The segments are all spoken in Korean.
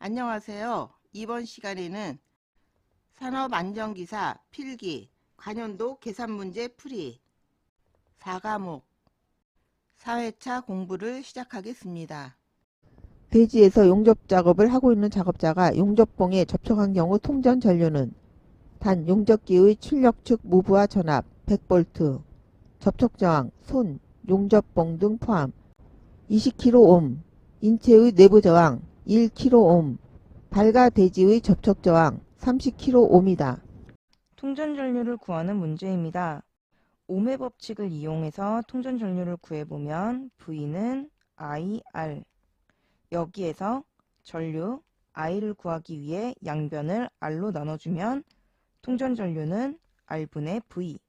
안녕하세요. 이번 시간에는 산업안전기사 필기 관연도 계산문제 풀이 4과목 4회차 공부를 시작하겠습니다. 대지에서 용접 작업을 하고 있는 작업자가 용접봉에 접촉한 경우 통전 전류는 단 용접기의 출력축 무브와 전압 100V, 접촉저항, 손, 용접봉 등 포함 20kΩ, 인체의 내부 저항 1kΩ, 발과 대지의 접촉저항 30kΩ이다. 통전 전류를 구하는 문제입니다. ohm의 법칙을 이용해서 통전 전류를 구해보면 V는 IR. 여기에서 전류 I를 구하기 위해 양변을 R로 나눠주면 통전 전류는 R분의 V.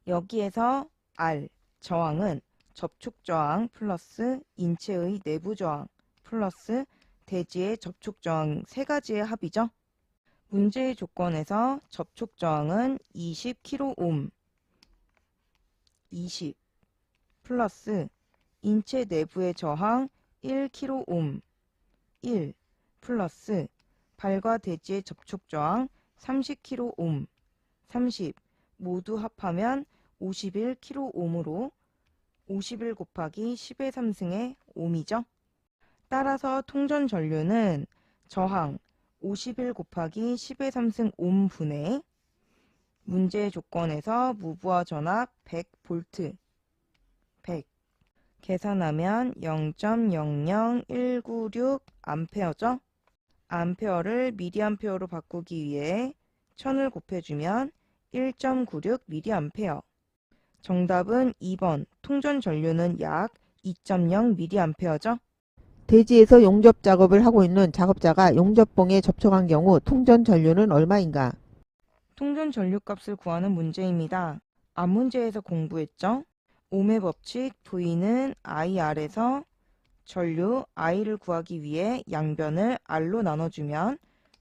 여기에서 R, 저항은 접촉 저항 플러스 인체의 내부 저항 플러스 대지의 접촉 저항 세 가지의 합이죠. 문제의 조건에서 접촉 저항은 20kΩ, 20 플러스 인체 내부의 저항 1kΩ, 1 플러스 발과 대지의 접촉 저항 30kΩ, 30 모두 합하면 51kΩ으로 51 곱하기 10의 3승의 ohm이죠. 따라서 통전 전류는 저항 51 곱하기 10의 3승 ohm분의 문제의 조건에서 무브와 전압 100V 100 계산하면 0.00196 암페어죠. 암페어를 미리암페어로 바꾸기 위해 1000을 곱해주면 1.96 미리암페어. 정답은 2번 통전 전류는 약 2.0 미리암페어죠. 대지에서 용접 작업을 하고 있는 작업자가 용접봉에 접촉한 경우 통전 전류는 얼마인가? 통전 전류 값을 구하는 문제입니다. 앞 문제에서 공부했죠? ohm의 법칙 V는 IR에서 전류 I를 구하기 위해 양변을 R로 나눠주면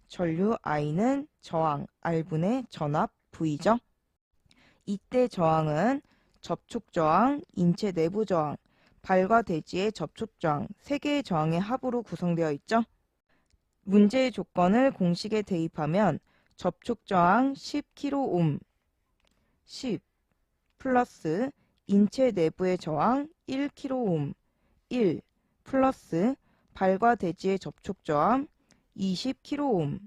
전류 I는 저항 R분의 전압 V죠. 이때 저항은 접촉 저항, 인체 내부 저항, 발과 대지의 접촉 저항 3개의 저항의 합으로 구성되어 있죠. 문제의 조건을 공식에 대입하면 접촉 저항 10kΩ, 10 플러스 인체 내부의 저항 1kΩ, 1 플러스 발과 대지의 접촉 저항 20kΩ,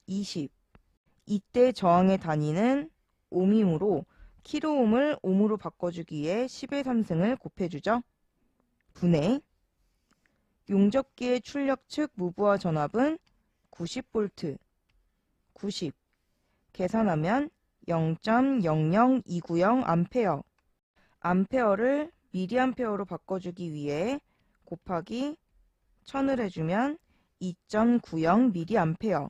20 이때 저항의 단위는 ohm이므로 kΩ을 ohm으로 바꿔주기 위해 10의 3승을 곱해주죠. 분의 용접기의 출력측 무브와 전압은 90V 90 계산하면 0.00290 암페어. 암페어를 미리암페어로 바꿔주기 위해 곱하기 1000을 해주면 2.90 미리암페어.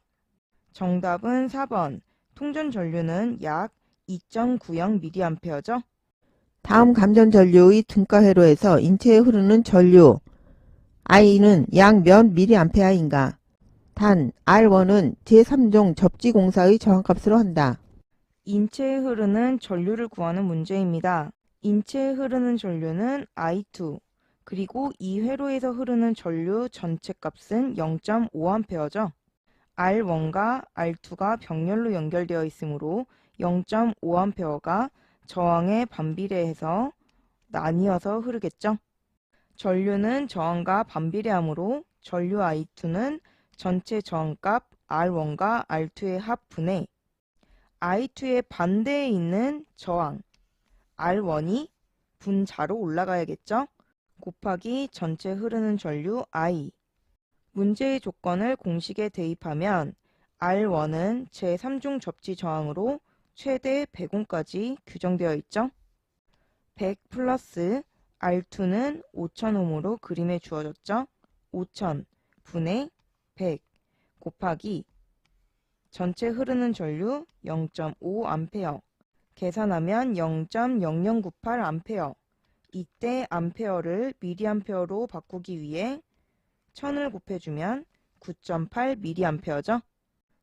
정답은 4번 통전 전류는 약 2.90 미리암페어죠. 다음 감전 전류의 등가 회로에서 인체에 흐르는 전류 I는 약 몇 미리암페어인가? 단 R1은 제3종 접지공사의 저항값으로 한다. 인체에 흐르는 전류를 구하는 문제입니다. 인체에 흐르는 전류는 I2 그리고 이 회로에서 흐르는 전류 전체 값은 0.5A죠. R1과 R2가 병렬로 연결되어 있으므로 0.5A가 저항에 반비례해서 나뉘어서 흐르겠죠. 전류는 저항과 반비례하므로 전류 I2는 전체 저항값 R1과 R2의 합분에 I2의 반대에 있는 저항 R1이 분자로 올라가야겠죠. 곱하기 전체 흐르는 전류 I. 문제의 조건을 공식에 대입하면 R1은 제3중 접지 저항으로 최대 100ohm까지 규정되어 있죠. 100 플러스 R2는 5000ohm으로 그림에 주어졌죠. 5000 분의 100 곱하기 전체 흐르는 전류 0.5A 계산하면 0.0098A. 이때 암페어를 미리암페어로 바꾸기 위해 1000을 곱해주면 9.8 미리암페어죠.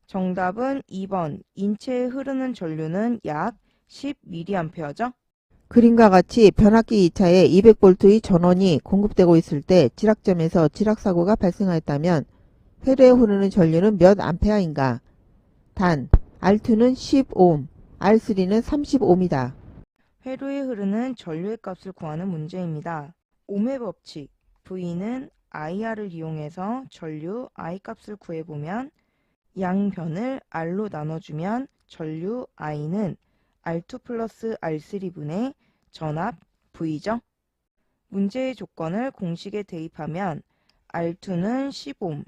정답은 2번 인체에 흐르는 전류는 약 10 미리암페어죠. 그림과 같이 변압기 2차에 200V의 전원이 공급되고 있을 때 지락점에서 지락사고가 발생하였다면 회로에 흐르는 전류는 몇 암페어인가? 단, R2는 10옴, R3는 30옴이다. 회로에 흐르는 전류의 값을 구하는 문제입니다. 옴의 법칙, V는 IR을 이용해서 전류 I 값을 구해보면 양변을 R로 나눠주면 전류 I는 R2 플러스 R3분의 전압 V죠. 문제의 조건을 공식에 대입하면 R2는 10옴,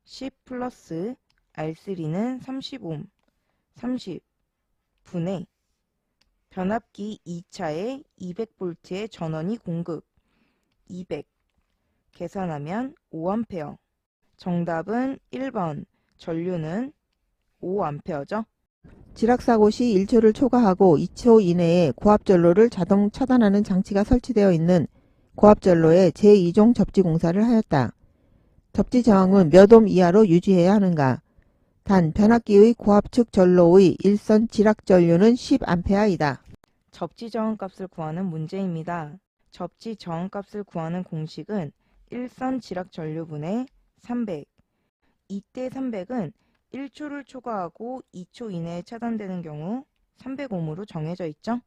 10 플러스 R3는 30옴, 30분의 변압기 2차에 200V의 전원이 공급, 200 계산하면 5A. 정답은 1번 전류는 5A죠. 지락사고 시 1초를 초과하고 2초 이내에 고압전로를 자동 차단하는 장치가 설치되어 있는 고압전로에 제2종 접지 공사를 하였다. 접지 저항은 몇 옴 이하로 유지해야 하는가? 단, 변압기의 고압측 전로의 일선 지락 전류는 10A이다. 접지 저항값을 구하는 문제입니다. 접지 저항값을 구하는 공식은 일선 지락 전류분의 300. 이때 300은 1초를 초과하고 2초 이내에 차단되는 경우 300옴으로 정해져 있죠.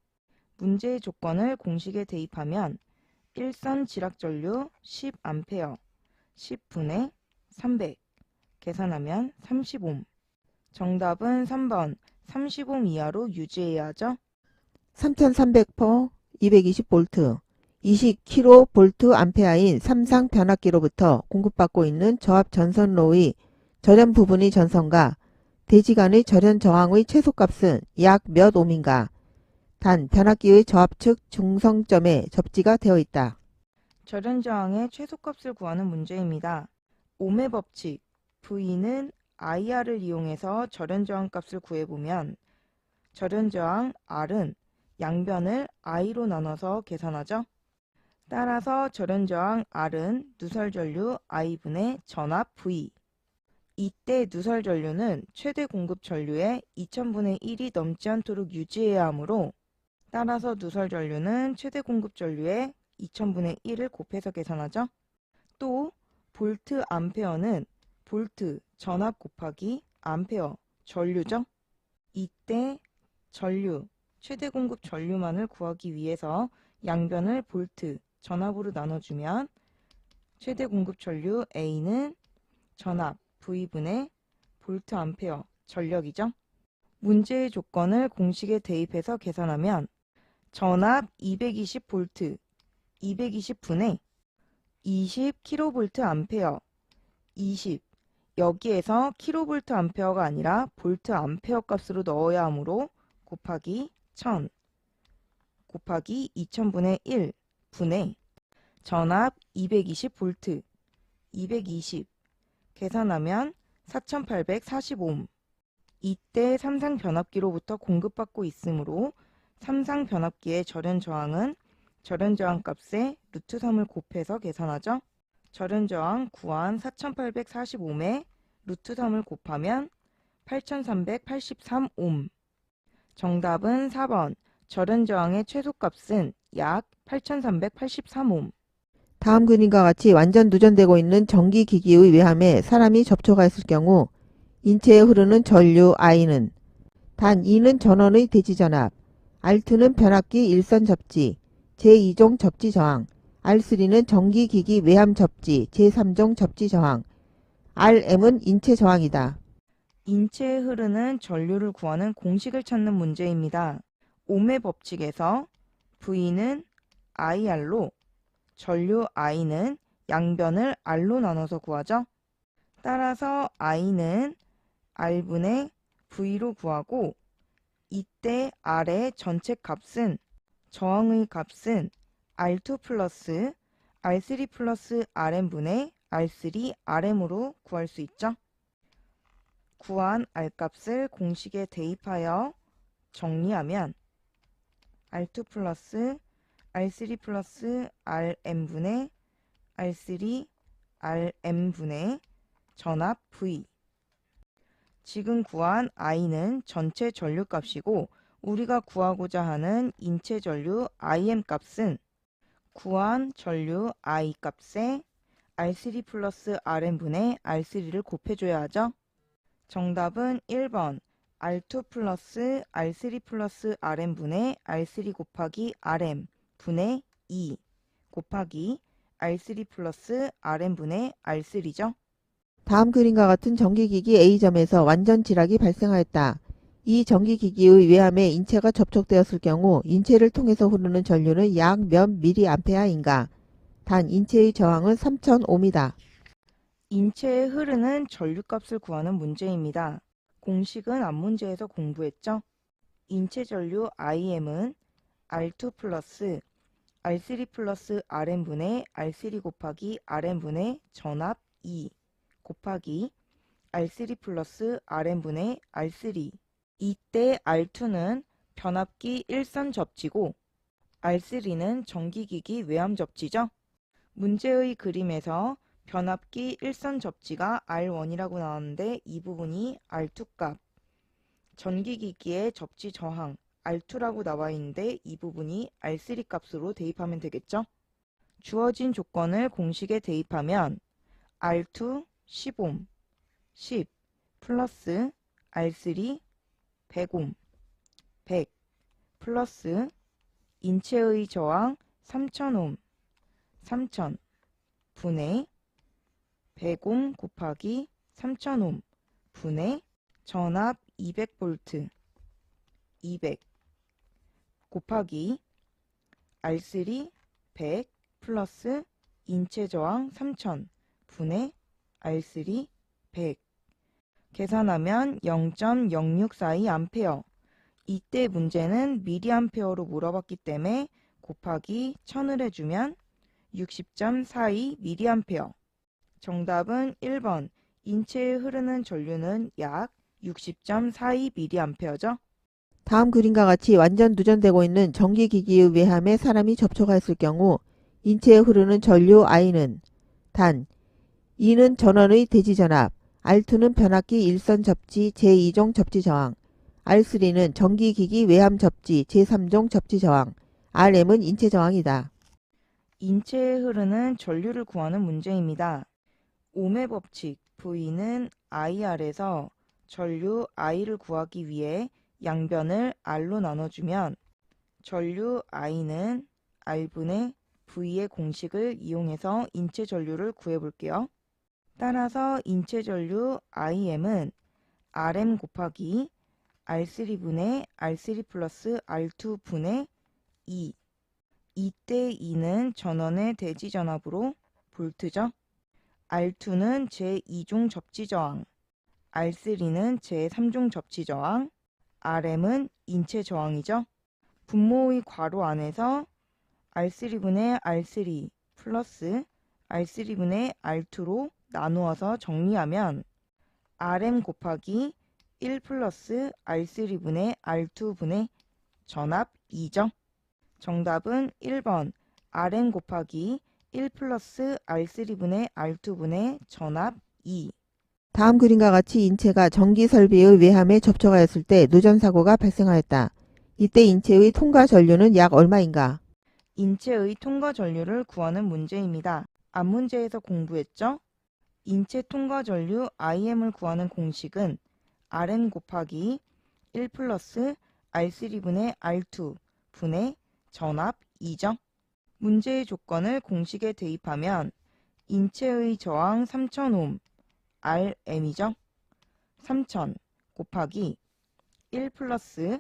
문제의 조건을 공식에 대입하면 일선 지락 전류 10A, 10분의 300 계산하면 30옴. 정답은 3번 30옴 이하로 유지해야 하죠. 3300포 220V 20kVA인 삼상 변압기로부터 공급받고 있는 저압 전선로의 절연 부분의 전선과 대지간의 절연 저항의 최소값은 약 몇 옴인가? 단, 변압기의 저압측 중성점에 접지가 되어 있다. 절연 저항의 최소값을 구하는 문제입니다. 옴의 법칙, V는 IR을 이용해서 절연 저항 값을 구해보면 절연 저항 R은 양변을 I로 나눠서 계산하죠. 따라서 절연 저항 R은 누설 전류 I분의 전압 V. 이때 누설 전류는 최대 공급 전류의 2000분의 1이 넘지 않도록 유지해야 하므로 따라서 누설 전류는 최대 공급 전류의 2000분의 1을 곱해서 계산하죠. 또 볼트 암페어는 볼트 전압 곱하기 암페어 전류죠. 이때 전류 최대 공급 전류만을 구하기 위해서 양변을 볼트 전압으로 나눠주면 최대 공급 전류 A는 전압 V분의 볼트 암페어 전력이죠. 문제의 조건을 공식에 대입해서 계산하면 전압 220V 220분의 20kV 암페어 20 여기에서 kV 암페어가 아니라 볼트 암페어 값으로 넣어야 하므로 곱하기 1000 곱하기 2000분의 1 분의 전압 220V 220 계산하면 4840옴. 이때 삼상 변압기로부터 공급받고 있으므로 삼상 변압기의 절연 저항은 절연 저항 값에 루트 3을 곱해서 계산하죠. 절연 저항 구한 4840옴에 루트 3을 곱하면 8383옴. 정답은 4번. 절연 저항의 최소값은 약 8383옴. 다음 그림과 같이 완전 누전되고 있는 전기기기의 외함에 사람이 접촉하였을 경우 인체에 흐르는 전류 I는 단 E는 전원의 대지전압, R2는 변압기 일선 접지, 제2종 접지 저항, R3는 전기기기 외함 접지, 제3종 접지 저항, Rm은 인체 저항이다. 인체에 흐르는 전류를 구하는 공식을 찾는 문제입니다. 옴의 법칙에서 V는 IR로 전류 I는 양변을 R로 나눠서 구하죠. 따라서 I는 R분의 V로 구하고 이때 R의 전체 값은 저항의 값은 R2 플러스 R3 플러스 Rm분의 R3 Rm으로 구할 수 있죠. 구한 R값을 공식에 대입하여 정리하면 R2 플러스 R3 플러스 Rm분의 R3 Rm분의 전압 V. 지금 구한 I는 전체 전류 값이고 우리가 구하고자 하는 인체 전류 Im 값은 구한 전류 I 값에 R3 플러스 Rn분의 R3를 곱해줘야 하죠. 정답은 1번 R2 플러스 R3 플러스 Rn분의 R3 곱하기 Rm 분의 2 곱하기 R3 플러스 Rn분의 R3죠. 다음 그림과 같은 전기기기 A점에서 완전 지락이 발생하였다. 이 전기기기의 외함에 인체가 접촉되었을 경우 인체를 통해서 흐르는 전류는 약 몇 mA인가? 단 인체의 저항은 3000ohm이다. 인체에 흐르는 전류값을 구하는 문제입니다. 공식은 앞문제에서 공부했죠. 인체 전류 IM은 R2 플러스 R3 플러스 Rn분의 R3 곱하기 Rn분의 전압 2 곱하기 R3 플러스 Rn분의 R3. 이때 R2는 변압기 일선 접지고 R3는 전기기기 외함 접지죠. 문제의 그림에서 변압기 일선 접지가 R1이라고 나왔는데 이 부분이 R2 값, 전기기기의 접지 저항 R2라고 나와 있는데 이 부분이 R3 값으로 대입하면 되겠죠. 주어진 조건을 공식에 대입하면 R2 10옴, 10 플러스 R3 100옴, 100 플러스 인체의 저항 3000옴, 3000 분의 100옴 곱하기 3000옴 분의 전압 200V 200 곱하기 R3 100 플러스 인체 저항 3000 분의 R3 100 계산하면 0.0642A. 이때 문제는 미리암페어로 물어봤기 때문에 곱하기 1000을 해주면 60.42mA. 정답은 1번 인체에 흐르는 전류는 약 60.42mA죠. 다음 그림과 같이 완전 누전되고 있는 전기기기의 외함에 사람이 접촉하였을 경우 인체에 흐르는 전류 I는 단 E는 전원의 대지전압, R2는 변압기 일선 접지 제2종 접지 저항, R3는 전기기기 외함 접지 제3종 접지 저항, Rm은 인체 저항이다. 인체에 흐르는 전류를 구하는 문제입니다. 옴의 법칙 V는 IR에서 전류 I를 구하기 위해 양변을 R로 나눠주면 전류 I는 R분의 V의 공식을 이용해서 인체 전류를 구해볼게요. 따라서 인체 전류 IM은 RM 곱하기 R3분의 R3 플러스 R2 분의 2. 이때 E는 전원의 대지전압으로 볼트죠. R2는 제2종 접지저항, R3는 제3종 접지저항, Rm은 인체 저항이죠. 분모의 괄호 안에서 R3분의 R3 플러스 R3분의 R2로 나누어서 정리하면 Rm 곱하기 1 플러스 R3분의 R2분의 전압 2죠. 정답은 1번 Rm 곱하기 1 플러스 R3분의 R2분의 전압 2. 다음 그림과 같이 인체가 전기설비의 외함에 접촉하였을 때 누전사고가 발생하였다. 이때 인체의 통과 전류는 약 얼마인가? 인체의 통과 전류를 구하는 문제입니다. 앞문제에서 공부했죠? 인체 통과 전류 IM을 구하는 공식은 Rm 곱하기 1 플러스 R3분의 R2 분의 전압 2죠. 문제의 조건을 공식에 대입하면 인체의 저항 3000옴 Rm이죠. 3000 곱하기 1 플러스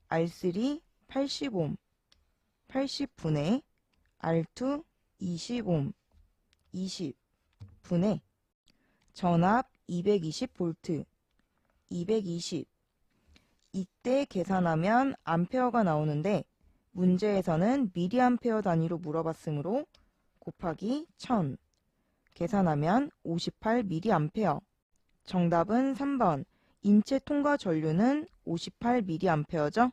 R3 80옴 80분의 R2 20옴 20 분의 전압 220V 220. 이때 계산하면 암페어가 나오는데 문제에서는 미리암페어 단위로 물어봤으므로 곱하기 1000 계산하면 58mA. 정답은 3번 인체 통과 전류는 58mA죠.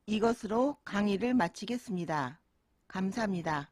이것으로 강의를 마치겠습니다. 감사합니다.